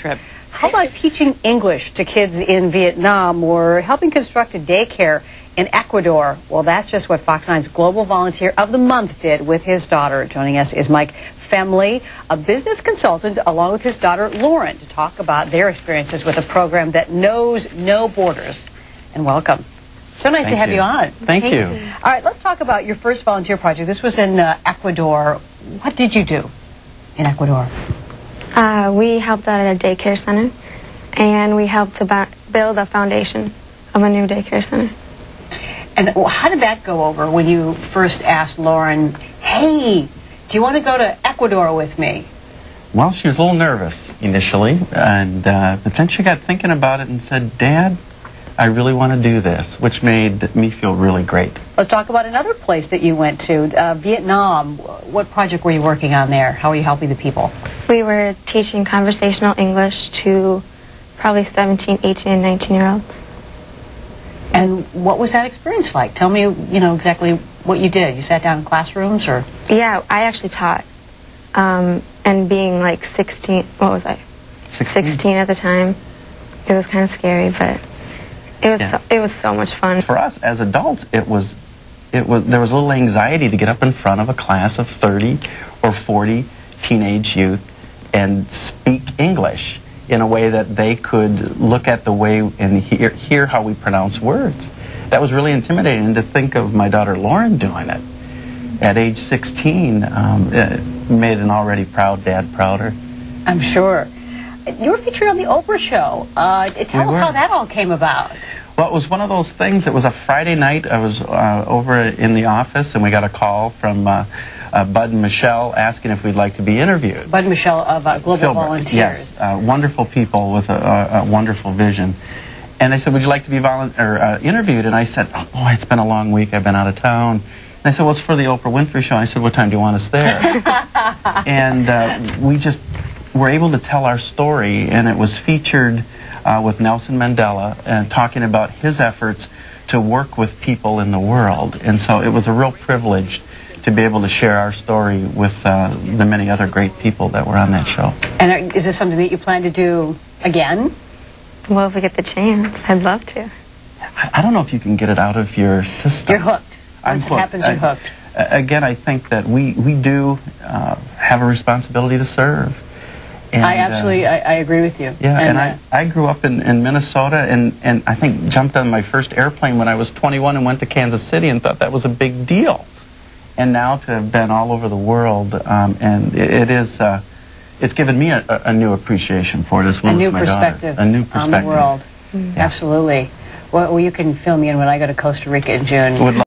trip. How about teaching English to kids in Vietnam or helping construct a daycare in Ecuador? Well, that's just what Fox 9's Global Volunteer of the Month did with his daughter. Joining us is Mike Femlee, a business consultant, along with his daughter Lauren, to talk about their experiences with a program that knows no borders. And welcome. So nice to have you on. Thank you. All right, let's talk about your first volunteer project. This was in Ecuador. What did you do in Ecuador? We helped out at a daycare center, and we helped to build a foundation of a new daycare center. And how did that go over when you first asked Lauren, hey, do you want to go to Ecuador with me? Well, she was a little nervous initially, and but then she got thinking about it and said, Dad, I really want to do this, which made me feel really great. Let's talk about another place that you went to, Vietnam. What project were you working on there? How were you helping the people? We were teaching conversational English to probably 17, 18, and 19-year-olds. And what was that experience like? Tell me, exactly what you did. You sat down in classrooms, or? Yeah, I actually taught. And being like 16, what was I? 16 at the time. It was kind of scary, but it was so much fun. For us as adults, there was a little anxiety to get up in front of a class of 30 or 40 teenage youth and speak English in a way that they could look at the way and hear how we pronounce words. That was really intimidating, and to think of my daughter Lauren doing it at age 16 it made an already proud dad prouder. I'm sure. You were featured on the Oprah show. Tell us how that all came about. Well, it was one of those things. It was a Friday night. I was over in the office, and we got a call from Bud and Michelle asking if we'd like to be interviewed. Bud and Michelle of Global Volunteers. Yes, wonderful people with a wonderful vision. And they said, would you like to be interviewed? And I said, oh boy, it's been a long week. I've been out of town. And they said, well, it's for the Oprah Winfrey Show. And I said, what time do you want us there? And we just were able to tell our story, and it was featured with Nelson Mandela and talking about his efforts to work with people in the world. And so it was a real privilege to be able to share our story with the many other great people that were on that show. And is this something that you plan to do again? Well, if we get the chance, I'd love to. I don't know if you can get it out of your system. You're hooked. Once it happens, you're hooked. Again, I think that we do have a responsibility to serve. And, I agree with you. Yeah, and I grew up in Minnesota, and I think jumped on my first airplane when I was 21 and went to Kansas City and thought that was a big deal. And now to have been all over the world, and it's given me a new appreciation for it as well as my daughter. A new perspective on the world. Yeah. Absolutely. Well, you can fill me in when I go to Costa Rica in June.